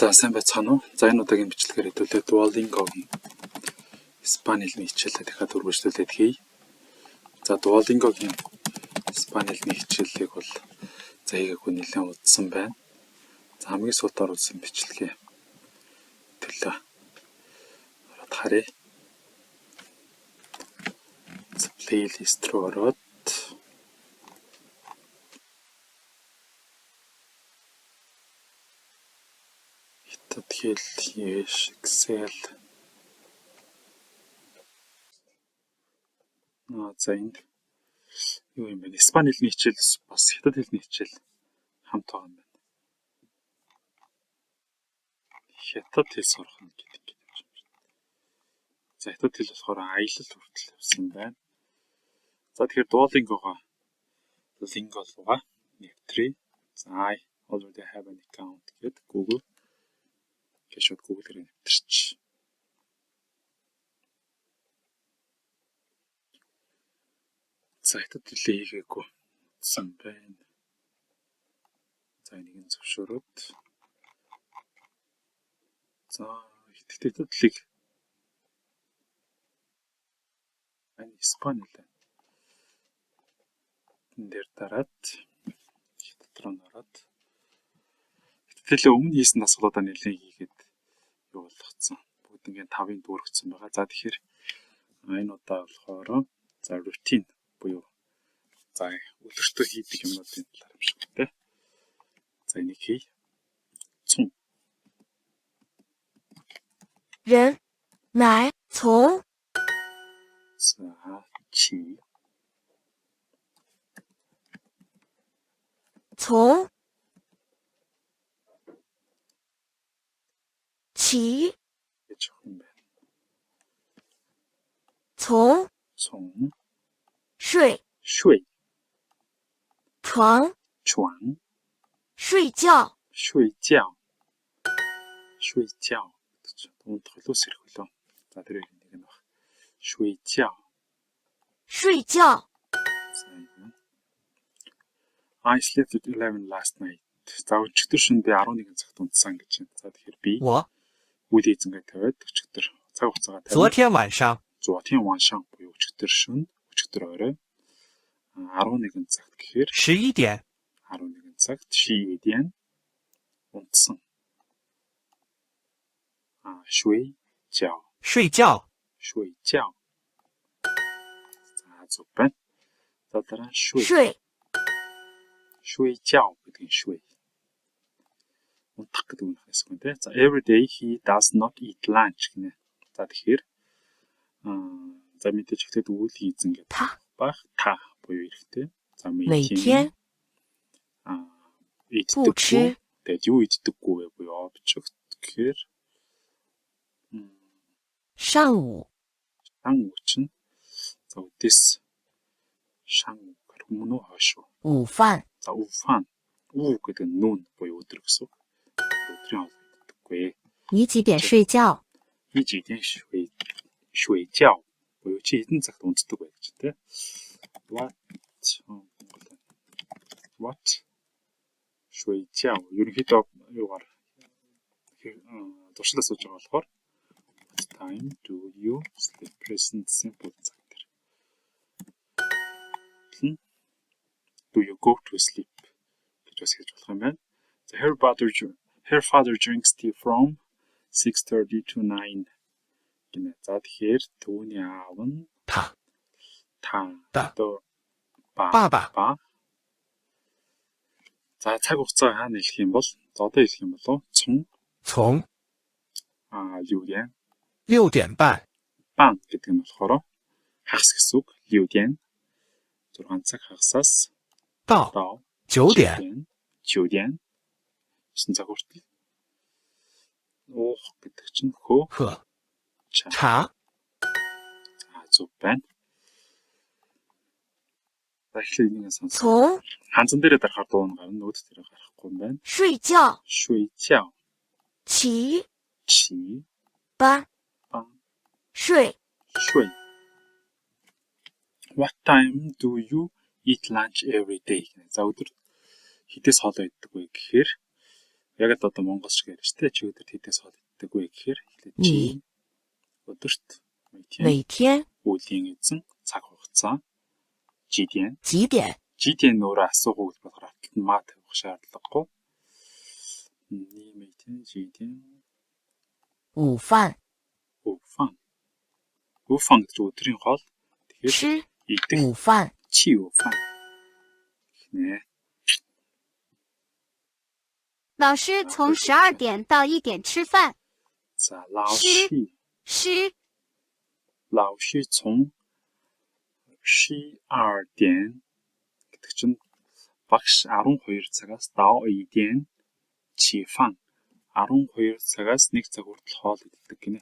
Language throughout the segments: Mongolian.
За сайн байцгаана уу? За энэ удаагийн бичлэгээр хэдүүлээ Duolingo-гийн Испани хэлний хичээлээ дахиад үргэлжлүүлээд хий. За Duolingo-гийн Испани хэлний хичээлийг бол за хийгээгүй нэлээд удсан байна. За хамгийн сүүлд оруулсан бичлэгээ төлөө ороод харъя. За плейлист руу ороод тэгэхээр Excel за энд юу юм бэ? Испани хэлний хичээл бас хятад хэлний хичээл хамт байгаа юм байна. Хятад хэл сурах нь гэдэг юм байна. За хятад хэл болохоор аялал хүртэл явсан байна. За тэгэхээр Duolingo-го Lingo руугаа нэвтрээ. За I already have an account гэдэг Google шууд Google-ээр нэвтэрч. За хятад хэлээ хийгээгүй сан байна. За энийг зөвшөөрөөд. За хятад хэлийг Испани хэл энэ дээр дараад хятад руу ороод хятад хэлээ өмнө хийсэн дасгалуудаа нэлээд хийгээд юу болгоцсон. Бүгд ингээд 5-ын дүүргэсэн байгаа. За тэгэхээр энэ удаа болохоор за routine буюу за өдөртөө хийдэг юмнуудын талаар юм шиг байна. За энийг хий. Цун. 人来从 За чи 从起 гэж юм байна. 从 Цун 睡 шуй 床 чуан 睡觉 шуй jiao шуй jiao дунд холоос ирэх хөлөө. За тэр нэг нь баг. Шуй jiao 睡觉 I slept at 11 last night. За өчигдөр шөнө би 11 цагт унтсан гэж байна. За тэгэхээр би 我 үйл эзэнгээ тавиад өчигдөр цаг хугацаагаа 昨 тавиад 天晚上 зуутын ваншан буюу өчигдөр шөнө өчигдөр орой 11 цагт гэхээр 11点 11 цагт шиэдэн унтсан. Шуй jiao 睡觉， шуй jiao. За зөв байна. За дараа нь шуй 睡 шуй jiao гэдэг нь шуй. Унтах гэдэг нь хэсэг үнэ. За every day he does not eat lunch гэнэ. За тэгэхээр за мэдээж ихтэй үйл хийзэн гэдэг та баг та буюу эрэхтэй. За 每 每天 不 иддэггүй. 吃 Тэгээд юу иддэггүй вэ буюу object гэхээр 上午 шан үчин. За үдээс шан өмнө хойш. 午饭 За уфан. У гэдэг нь нүүн буюу өдөр гэсэн. Өдрийн хоол иддэггүй. 你几点睡觉 Би жидэн шуй jiao буюу чи хэдэн цагт унтдаг вэ гэж тэ. What шуй jiao ерөнхийдөө юугаар туршлага сууж байгаа болохоор what time do you sleep present simple цаг дээр. Do you go to sleep гэж бас хийж болох юм байна. So her father drinks tea from 6:30 to 9 гинэ. За тэгэхээр түүний аав нь 他 та одоо Баба. ба. За цаг хугацаа хаана хэлэх юм бол одоо хэлэх юм болов цун 从 юу яа 6点半 бан гэдэг нь болохоор хагас гэсэн үг. Liudyan 6 цаг хагасаас 到 доо 9点 9 цаг хүртэл. Уух гэдэг чинь хөө 喝 чаа. 茶 Зөв байна. За эхлээд энийг сонс. 从 Ханзан дээрээ дарахаар дуун гарна. Нөөд дээр гарахгүй юм байна. 睡觉 Шуй jiao 起 чи 班 ба 睡 шуй. What time do you eat lunch every day? За өдөр хідээс хоолоо иддэг вэ гэхээр Яг л одоо Монгол шиг ярьж тэ чи өдөрт хэдээс хоол иддэг вэ гэхээр эхлээд Ни. чи өдөрт 每天 үеийн эзэн цаг хугацаа жидэн 几点？ жидэн өөрөө асуух үг болохоор арталт нь маа тавих шаардлагагүй. Ни мэйтэн жидэн 午饭 уфан. Уфан гэж өдрийн хоол. Тэгэхээр 吃 идэх 午饭。 чи уфан. Нэ. 老师从12点到1点吃饭。 За лаоши 师 лаоши цун ши 2 дэн гэдэг чинь багш 12 цагаас дao идэн чифан 12 цагаас 1 цаг хүртэл хоол иддэг гинэ.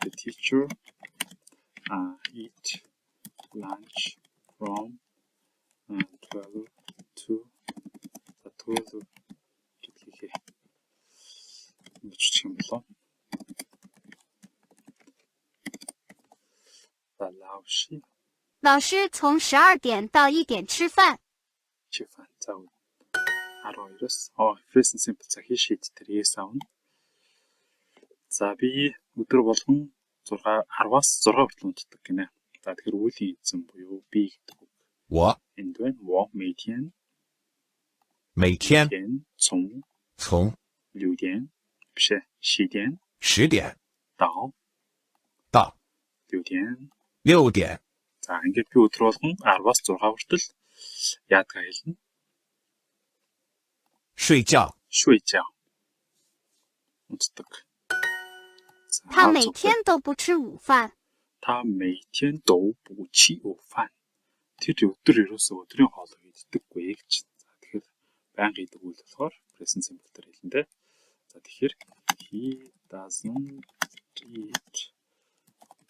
The teacher eat lunch from 12 to 12 гэдгийг биччих юм болоо. За лаоши 老师从12点到1点吃饭。 чифан за 12-оос present simple цагийн шийд дээр yes аавна. За би өдөр болгон 10-аас 6 хүртэл унтдаг гинэ. За тэгэхээр үеийн эзэн буюу би гэдэг үг 我 энд байна. 我每天每天从从6点биш ээ 10点10点到到6点. 6点 За ингээд би өдөр болгон 10-аас 6 хүртэл яадгаа хэлнэ. 睡觉， 睡觉. унтдаг. 他每天都不吃午饭。 他每天都不吃午饭. Тэр өдөр ерөөсөө өдрийн хоолыг иддэггүй гэж. За тэгэхээр байнга идэг үйл болохоор present simple дээр хэлнэ тэ. За тэгэхээр he doesn't eat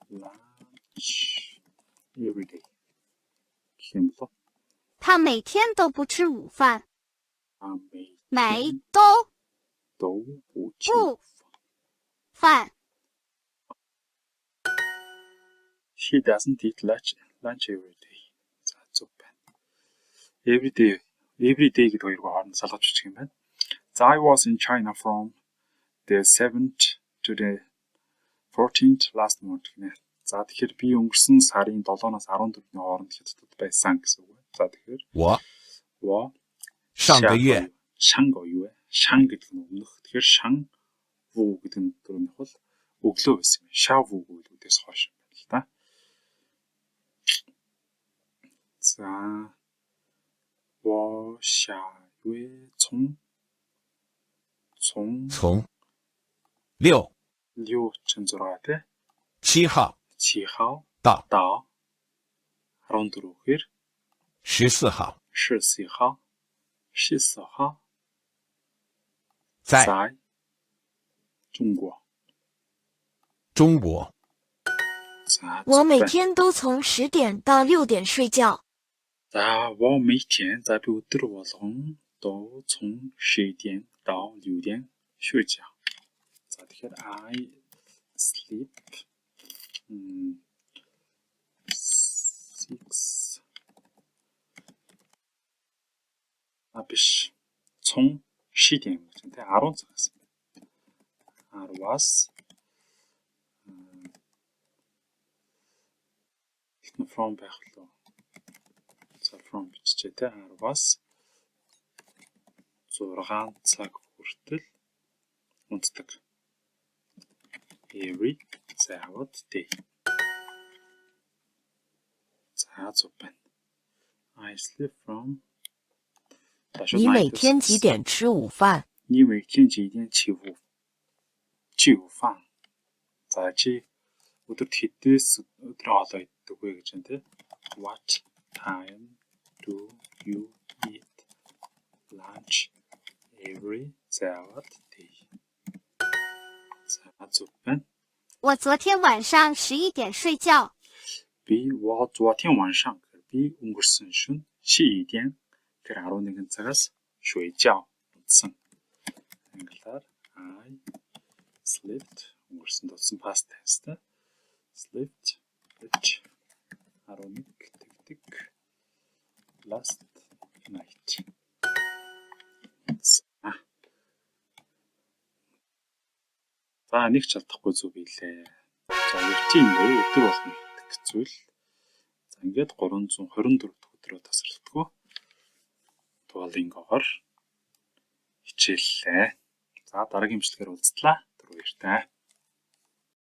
lunch every day. Гэх юм болов. 他每天都不吃午饭。 每每都都不吃不饭。 He doesn't eat lunch every day. За зөв байна. Every day гэдэг хоёрыг хооронд салгаж бичих юм байна. So I was in China from the 7th to the 14th last month гэнэ. За тэгэхээр би өнгөрсөн сарын 7-оос 14-ний хооронд хятадд байсан гэсэн үг. За тэгэхээр 我上个月 шанг юу вэ? Шанг гэдэг нь өмнөх. Тэгэхээр шан ву гэдэг нь түрүүнийх бол өглөө байсан юм. Шав ву гэдэг үгээс хойш юм байна л да. За 我下月从从6 6 тэ 7号 7号到到 14 гэхээр 14号14号14号在在中国. 中国。 За 我每天都从10点到6点睡觉。 За 我每天 за би өдөр болгон доо从10点到6点睡觉. За тэгэхээр I sleep 6 биш. 从10点гэж тэ 10 цагаас. 10-аас from байх лөө. За from биччихээ тэ 10-аас 6 цаг хүртэл унтдаг. Every завд day. За зөв байна. I sleep from 你每天几点吃午饭？你每天几点吃午饭? За чи өдөрт хэдээс өдрийн хоолоо иддэг вэ гэж байна те. What time do you eat lunch every завд day? За зөв байна. 我昨天晚上11点睡觉。 Би 我昨天晚上 би өнгөрсөн шөнө 11 点тэр 11 цагаас 睡觉 унтсан. Англиар I slept өнгөрсөн дутсан past tense та. Slept which 11 тэгдэг last night. За нэг ч алдахгүй зүг билээ. За ертийн буюу өдөр болгон хийх зүйл. За ингээд 324 дахь өдрөө тасралтгүй Duolingo-гоор хичээллээ. За дараагийн бичлэгээр уулзтлаа. Түр баяртай.